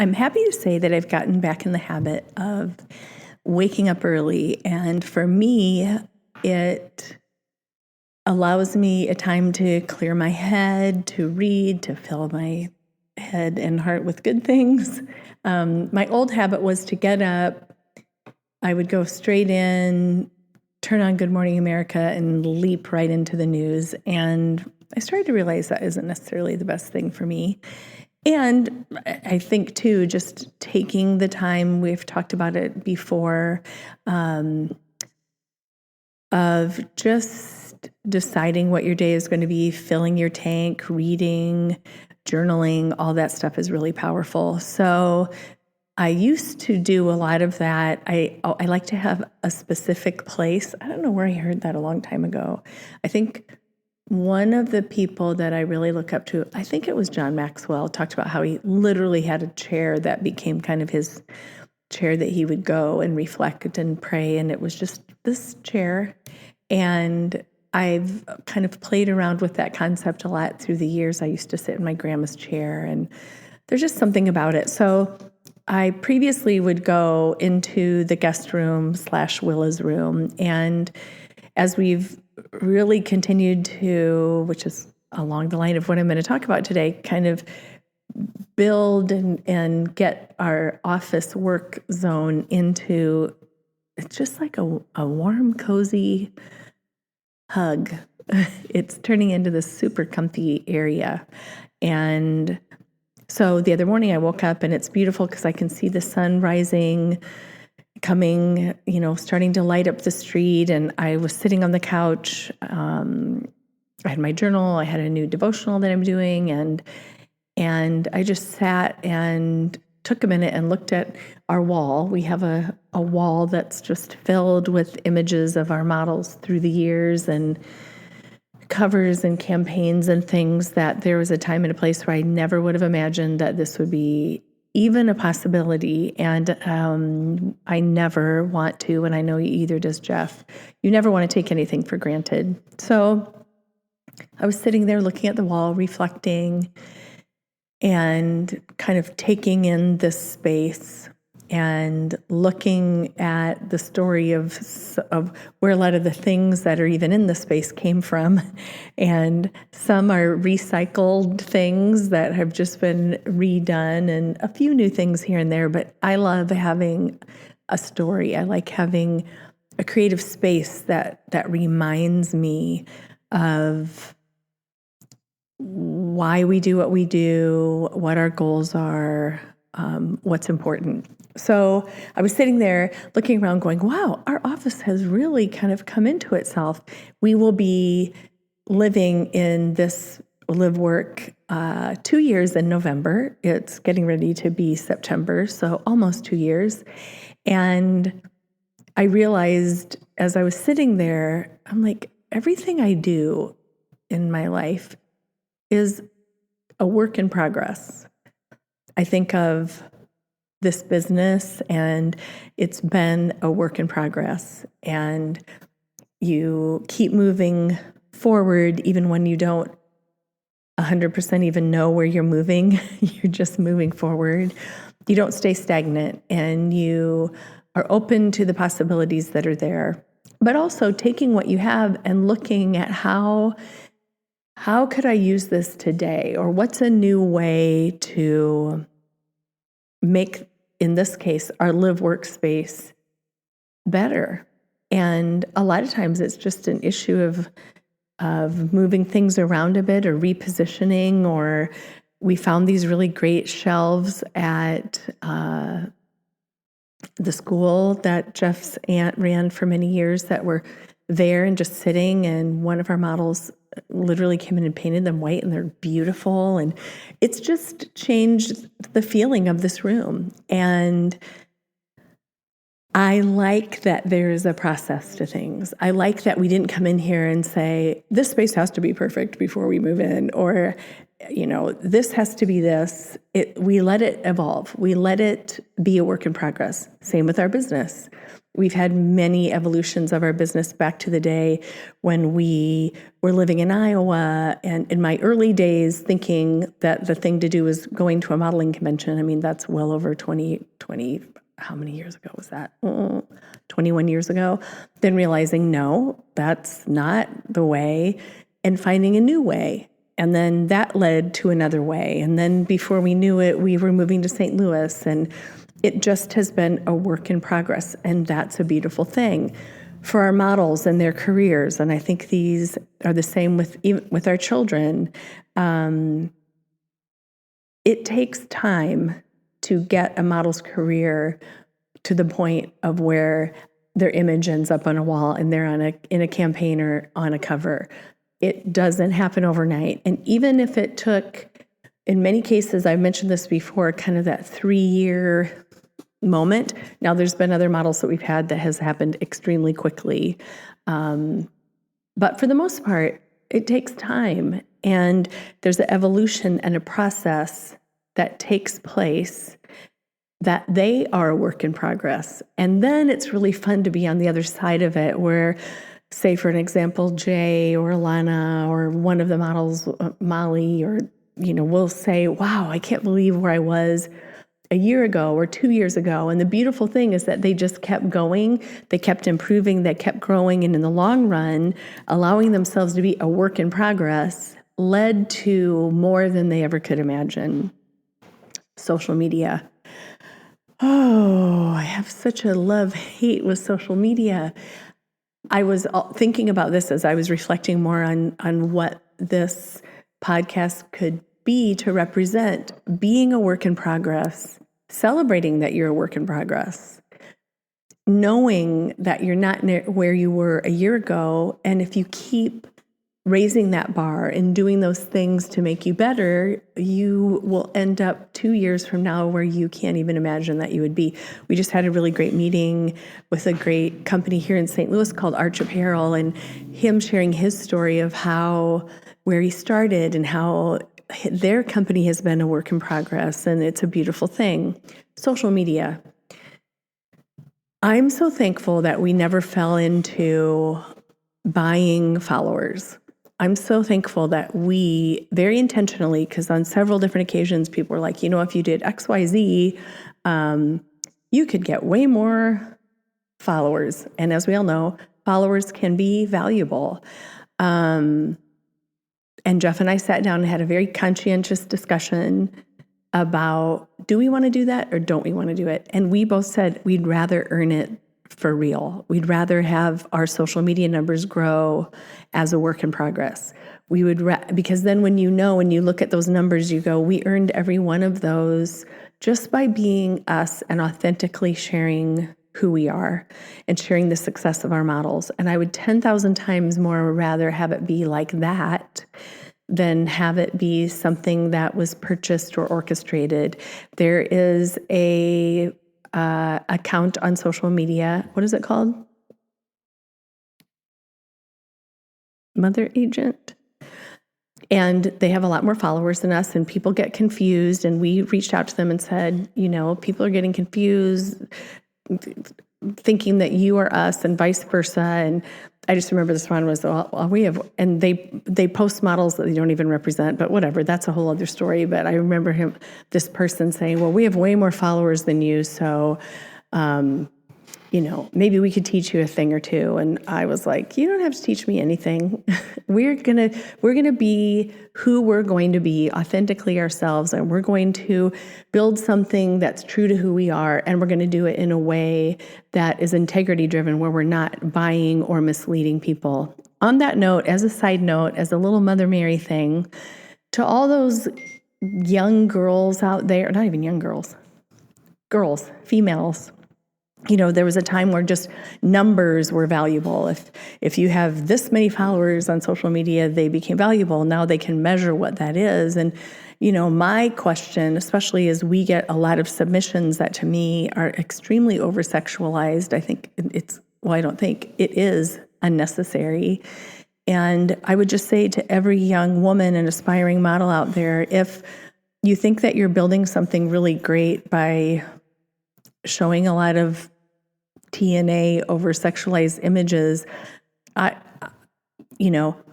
I'm happy to say that I've gotten back in the habit of waking up early. And for me, it allows me a time to clear my head, to read, to fill my head and heart with good things. My old habit was to get up. I would go straight in, turn on Good Morning America, and leap right into the news. And I started to realize that isn't necessarily the best thing for me. And I think, too, just taking the time, we've talked about it before, of just deciding what your day is going to be, filling your tank, reading, journaling, all that stuff is really powerful. So I used to do a lot of that. I like to have a specific place. I don't know where I heard that a long time ago. I think one of the people that I really look up to, I think it was John Maxwell, talked about how he literally had a chair that became kind of his chair that he would go and reflect and pray. And it was just this chair. And I've kind of played around with that concept a lot through the years. I used to sit in my grandma's chair, and there's just something about it. So I previously would go into the guest room / Willa's room. And as we've really continued to, which is along the line of what I'm going to talk about today, kind of build and get our office work zone into, it's just like a warm, cozy hug. It's turning into this super comfy area. And so the other morning I woke up and it's beautiful because I can see the sun rising, coming, starting to light up the street. And I was sitting on the couch. I had my journal. I had a new devotional that I'm doing. And I just sat and took a minute and looked at our wall. We have a wall that's just filled with images of our models through the years and covers and campaigns and things that there was a time and a place where I never would have imagined that this would be even a possibility. And I never want to, and I know either does Jeff, you never want to take anything for granted. So I was sitting there looking at the wall, reflecting, and kind of taking in this space and looking at the story of where a lot of the things that are even in the space came from. And some are recycled things that have just been redone, and a few new things here and there. But I love having a story. I like having a creative space that reminds me of why we do what we do, what our goals are, what's important. So I was sitting there looking around going, wow, our office has really kind of come into itself. We will be living in this live work 2 years in November. It's getting ready to be September, so almost 2 years. And I realized as I was sitting there, I'm like, everything I do in my life is a work in progress. I think of this business and it's been a work in progress, and you keep moving forward even when you don't 100% even know where you're moving. You're just moving forward. You don't stay stagnant, and you are open to the possibilities that are there, but also taking what you have and looking at how could I use this today? Or what's a new way to make, in this case, our live workspace better? And a lot of times it's just an issue of moving things around a bit or repositioning, or we found these really great shelves at the school that Jeff's aunt ran for many years that were there and just sitting, and one of our models literally came in and painted them white, and they're beautiful, and it's just changed the feeling of this room. And I like that there's a process to things. I like that we didn't come in here and say, this space has to be perfect before we move in, or this has to be this. We let it evolve. We let it be a work in progress. Same with our business. We've had many evolutions of our business back to the day when we were living in Iowa, and in my early days thinking that the thing to do was going to a modeling convention. I mean, that's well over 20, how many years ago was that? 21 years ago. Then realizing, no, that's not the way, and finding a new way. And then that led to another way. And then before we knew it, we were moving to St. Louis, and it just has been a work in progress. And that's a beautiful thing for our models and their careers. And I think these are the same with our children. It takes time to get a model's career to the point of where their image ends up on a wall and they're in a campaign or on a cover. It doesn't happen overnight. And even if it took, in many cases, I've mentioned this before, kind of that 3-year moment. Now, there's been other models that we've had that has happened extremely quickly. But for the most part, it takes time. And there's an evolution and a process that takes place that they are a work in progress. And then it's really fun to be on the other side of it where, say, for an example, Jay or Alanna or one of the models, Molly, or, will say, wow, I can't believe where I was a year ago or 2 years ago. And the beautiful thing is that they just kept going. They kept improving. They kept growing. And in the long run, allowing themselves to be a work in progress led to more than they ever could imagine. Social media. Oh, I have such a love-hate with social media. I was thinking about this as I was reflecting more on what this podcast could be to represent being a work in progress, celebrating that you're a work in progress, knowing that you're not where you were a year ago. And if you keep raising that bar and doing those things to make you better, you will end up 2 years from now where you can't even imagine that you would be. We just had a really great meeting with a great company here in St. Louis called Arch Apparel, and him sharing his story of where he started and how their company has been a work in progress, and it's a beautiful thing. Social media. I'm so thankful that we never fell into buying followers. I'm so thankful that we very intentionally, because on several different occasions, people were like, if you did X, Y, Z, you could get way more followers. And as we all know, followers can be valuable. And Jeff and I sat down and had a very conscientious discussion about, do we want to do that or don't we want to do it? And we both said we'd rather earn it for real. We'd rather have our social media numbers grow as a work in progress. We would, because then when you look at those numbers, you go, we earned every one of those just by being us and authentically sharing who we are and sharing the success of our models. And I would 10,000 times more rather have it be like that than have it be something that was purchased or orchestrated. There is a account on social media. What is it called? Mother Agent. And they have a lot more followers than us, and people get confused. And we reached out to them and said, people are getting confused, thinking that you are us and vice versa. And I just remember this one was, we have, and they post models that they don't even represent, but whatever, that's a whole other story. But I remember this person saying, well, we have way more followers than you, so, maybe we could teach you a thing or two. And I was like, you don't have to teach me anything. We're gonna be who we're going to be, authentically ourselves, and we're going to build something that's true to who we are, and we're going to do it in a way that is integrity driven, where we're not buying or misleading people. On that note, as a side note, as a little Mother Mary thing, to all those young girls out there, not even young girls, females, there was a time where just numbers were valuable. If you have this many followers on social media, they became valuable. Now they can measure what that is. And, my question, especially as we get a lot of submissions that to me are extremely over-sexualized, I don't think it is unnecessary. And I would just say to every young woman and aspiring model out there, if you think that you're building something really great by showing a lot of TNA over sexualized images,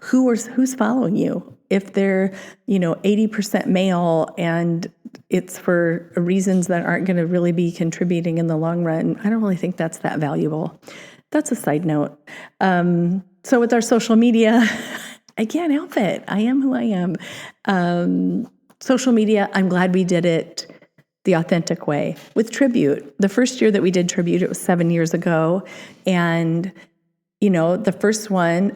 who's following you? If they're, 80% male and it's for reasons that aren't going to really be contributing in the long run, I don't really think that's that valuable. That's a side note. So with our social media, I can't help it. I am who I am. Social media, I'm glad we did it the authentic way with Tribute. The first year that we did Tribute, it was 7 years ago. And the first one,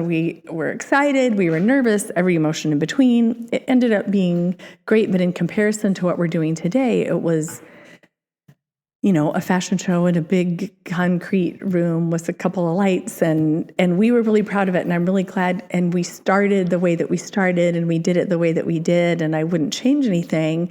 we were excited, we were nervous, every emotion in between. It ended up being great, but in comparison to what we're doing today, it was, a fashion show in a big concrete room with a couple of lights, and we were really proud of it, and I'm really glad, and we started the way that we started, and we did it the way that we did, and I wouldn't change anything.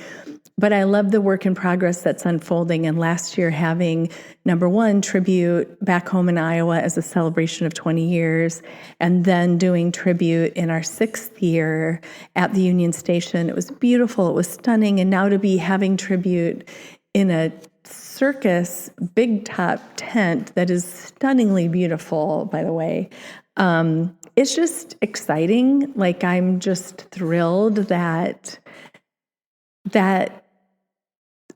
But I love the work in progress that's unfolding. And last year having, number one, Tribute back home in Iowa as a celebration of 20 years, and then doing Tribute in our 6th year at the Union Station. It was beautiful. It was stunning. And now to be having Tribute in a circus big top tent that is stunningly beautiful, by the way. It's just exciting. Like, I'm just thrilled that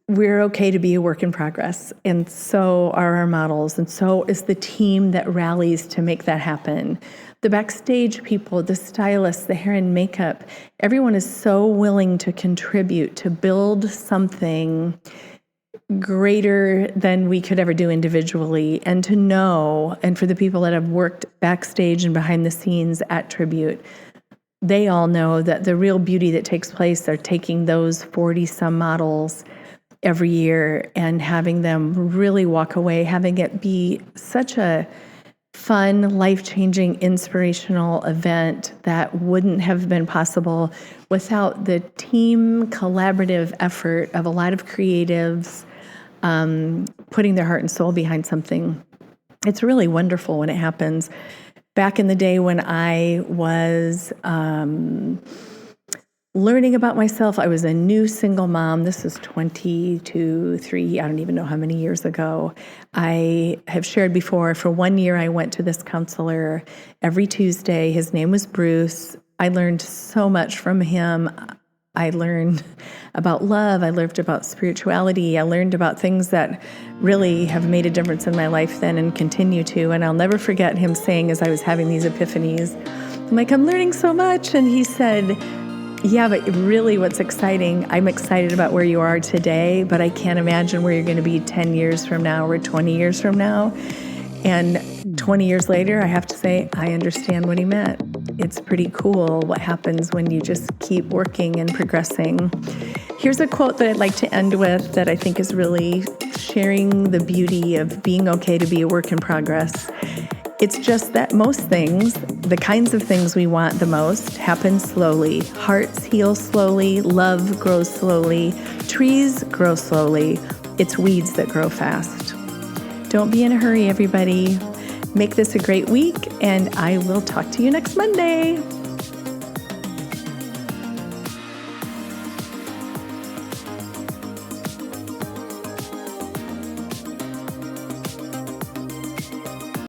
we're okay to be a work in progress. And so are our models. And so is the team that rallies to make that happen. The backstage people, the stylists, the hair and makeup, everyone is so willing to contribute to build something greater than we could ever do individually. And to know, and for the people that have worked backstage and behind the scenes at Tribute, they all know that the real beauty that takes place are taking those 40-some models every year and having them really walk away, having it be such a fun, life-changing, inspirational event that wouldn't have been possible without the team collaborative effort of a lot of creatives putting their heart and soul behind something. It's really wonderful when it happens. Back in the day when I was learning about myself, I was a new single mom. This is 23, I don't even know how many years ago. I have shared before, for 1 year, I went to this counselor every Tuesday. His name was Bruce. I learned so much from him. I learned about love. I learned about spirituality. I learned about things that really have made a difference in my life then and continue to. And I'll never forget him saying, as I was having these epiphanies, I'm like, I'm learning so much. And he said, yeah, but really what's exciting, I'm excited about where you are today, but I can't imagine where you're going to be 10 years from now or 20 years from now. And 20 years later, I have to say, I understand what he meant. It's pretty cool what happens when you just keep working and progressing. Here's a quote that I'd like to end with that I think is really sharing the beauty of being okay to be a work in progress. It's just that most things, the kinds of things we want the most, happen slowly. Hearts heal slowly, love grows slowly, trees grow slowly. It's weeds that grow fast. Don't be in a hurry, everybody. Make this a great week, and I will talk to you next Monday.